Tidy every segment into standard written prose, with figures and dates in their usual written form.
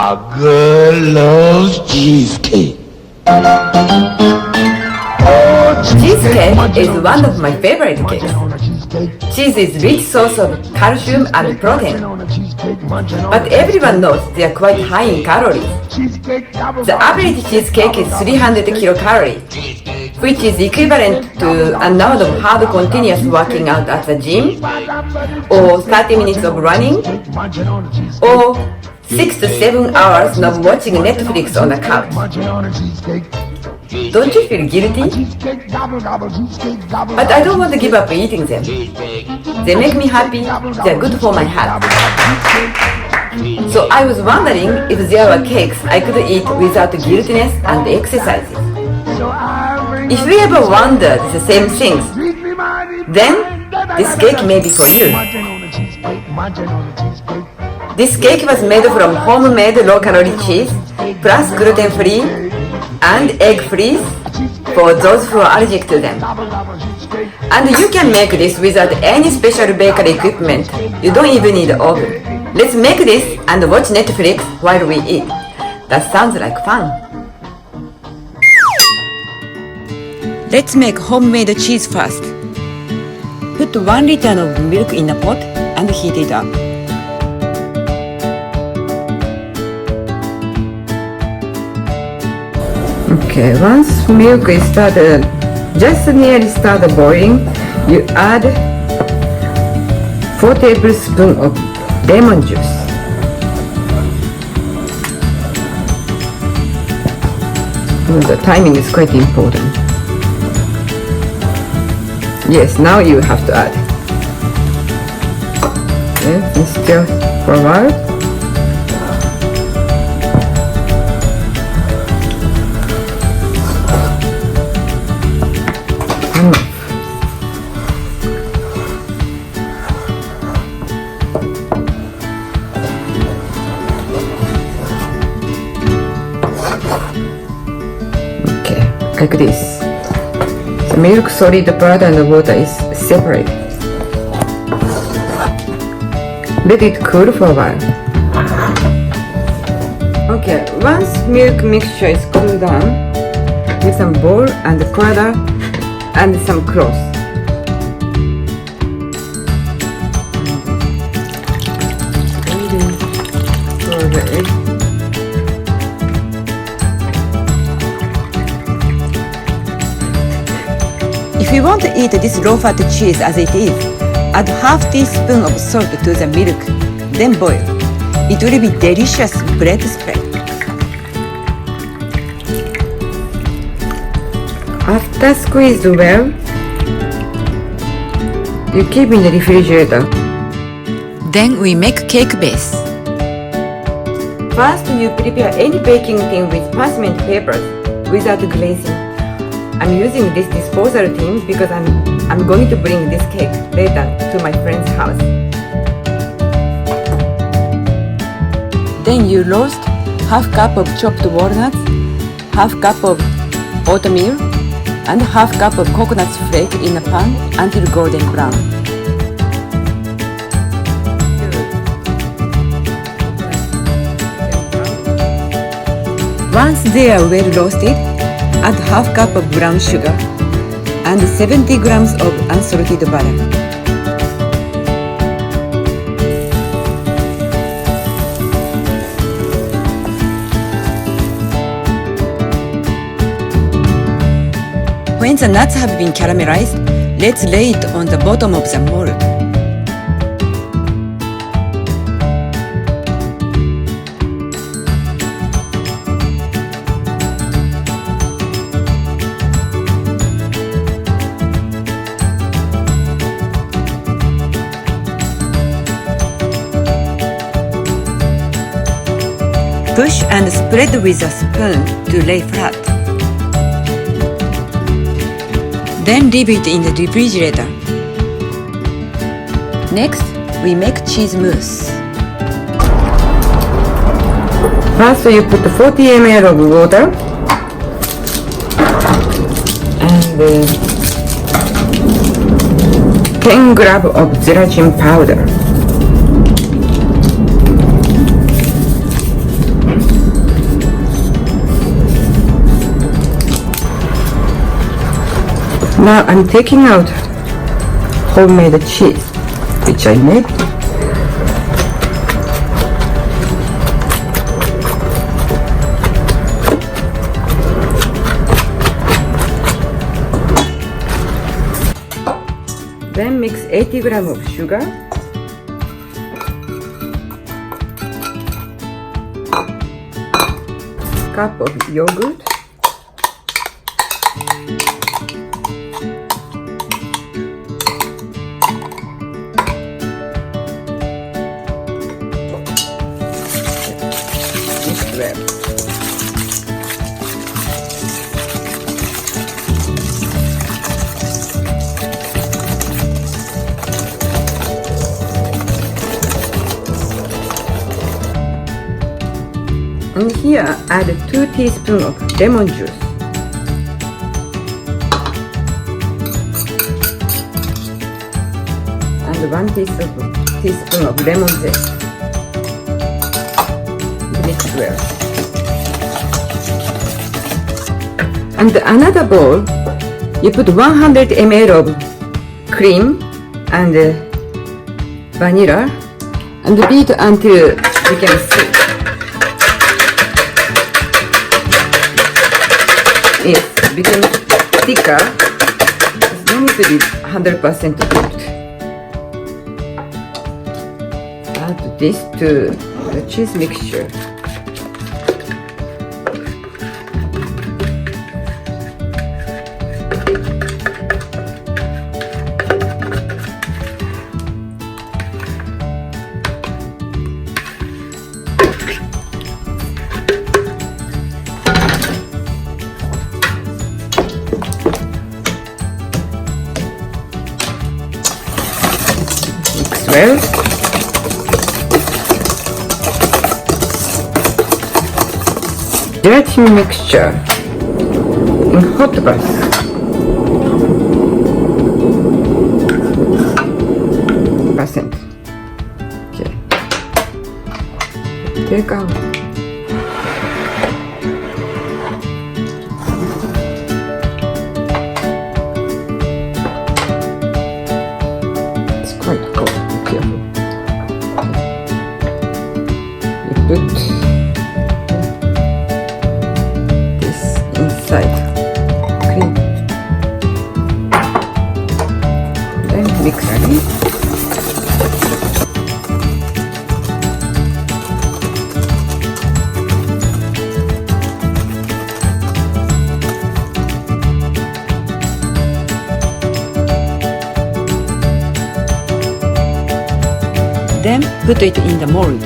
A girl loves cheesecake. Cheesecake is one of my favorite cakes. Cheese is rich source of calcium and protein, but everyone knows they are quite high in calories. The average cheesecake is 300 kilocalories, which is equivalent to an hour of hard continuous working out at the gym, or 30 minutes of running, or 6 to 7 hours of watching Netflix on the couch. Don't you feel guilty? But I don't want to give up eating them. They make me happy, they are good for my health. So I was wondering if there were cakes I could eat without guiltiness and exercises. If you ever wondered the same things, then this cake may be for you. This cake was made from homemade low-calorie cheese, plus gluten-free and egg-free for those who are allergic to them. And you can make this without any special bakery equipment. You don't even need an oven. Let's make this and watch Netflix while we eat. That sounds like fun. Let's make homemade cheese first. Put 1 liter of milk in a pot and heat it up. Okay, once milk is just nearly started boiling, you add 4 tablespoons of lemon juice. The timing is quite important. Yes, now you have to add. Okay, and stir for a while. Like this. The milk, solid part and the water is separate. Let it cool for a while. Okay, once milk mixture is cooled down, with some bowl and powder and some cloth. For the egg. If you want to eat this low-fat cheese as it is, add half teaspoon of salt to the milk, then boil. It will be delicious bread spread. After squeezed well, you keep in the refrigerator. Then we make cake base. First, you prepare any baking tin with parchment papers without glazing. I'm using this disposal tin because I'm going to bring this cake later to my friend's house. Then you roast half cup of chopped walnuts, half cup of oatmeal, and half cup of coconut flake in a pan until golden brown. Once they are well roasted, add half cup of brown sugar and 70 grams of unsalted butter. When the nuts have been caramelized, let's lay it on the bottom of the mold. Push and spread with a spoon to lay flat. Then leave it in the refrigerator. Next, we make cheese mousse. First, you put 40 ml of water and 10 grams of gelatin powder. Now I'm taking out homemade cheese, which I made. Then mix 80 grams of sugar, cup of yogurt, mix well. And here add 2 teaspoons of lemon juice. And 1 teaspoon of lemon zest. Mix well. And another bowl, you put 100 ml of cream and vanilla and beat until you can see. It becomes thicker. It's not need to be 100% cooked. Add this to the cheese mixture. Well, gelatin mixture in hot bath. Percent. Okay. Take out. It's quite cold. Put this inside. Okay. Then mix again. Then put it in the mold.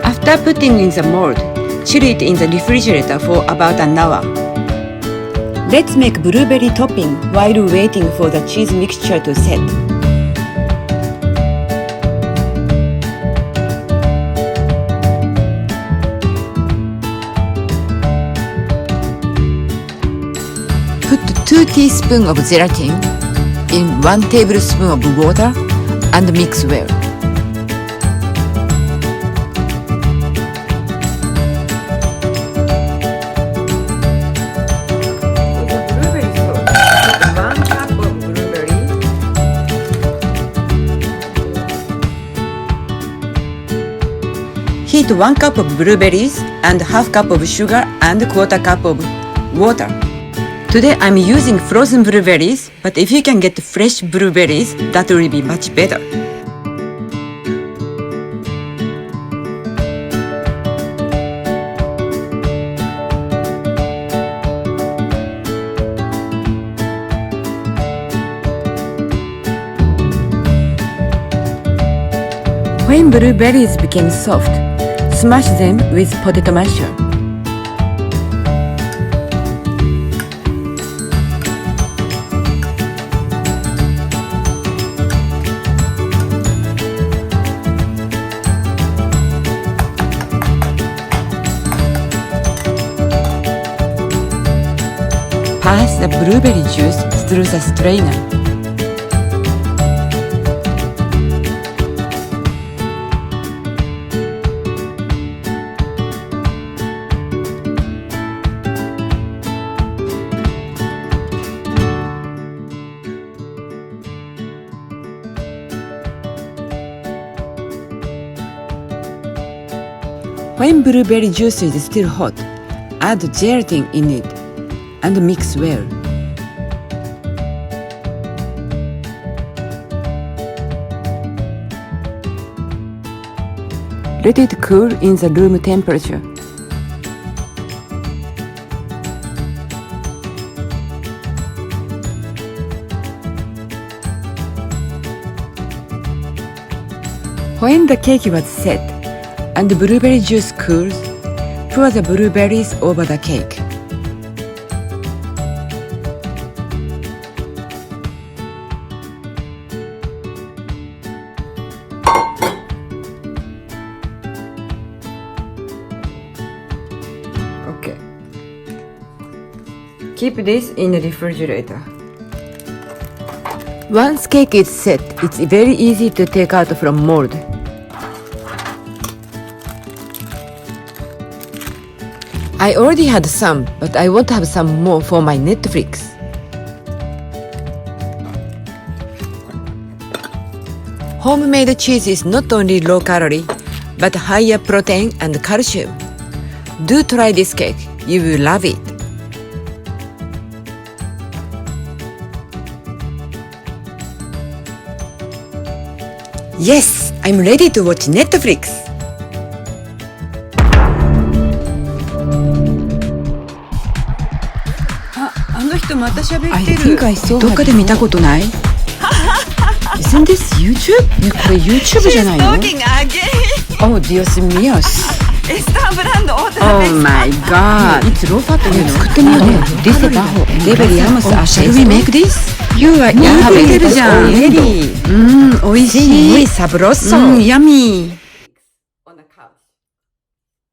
After putting in the mold, chill it in the refrigerator for about an hour. Let's make blueberry topping while waiting for the cheese mixture to set. Put 2 teaspoons of gelatin in 1 tablespoon of water and mix well. Heat 1 cup of blueberries and half cup of sugar and quarter cup of water. Today I'm using frozen blueberries, but if you can get fresh blueberries, that will be much better. When blueberries became soft, smash them with potato masher. pass the blueberry juice through the strainer. When blueberry juice is still hot, add gelatin in it and mix well. Let it cool in the room temperature. When the cake was set and the blueberry juice cools, pour the blueberries over the cake. Okay. Keep this in the refrigerator. Once cake is set, it's very easy to take out from mold. I already had some, but I want to have some more for my Netflix. Homemade cheese is not only low calorie, but higher protein and calcium. Do try this cake. You will love it. Yes, I'm ready to watch Netflix. あの人また喋ってる。どっかで見たことない？ Isn't this YouTube? ね、これ YouTube じゃないの？ Oh, Dios míos. Oh my god. いつローファトね、作ってみようね。Dice bajo. Deberíamos hacer. Shall we make this? You are having it already. 美味しい。Muy sabroso. Yummy.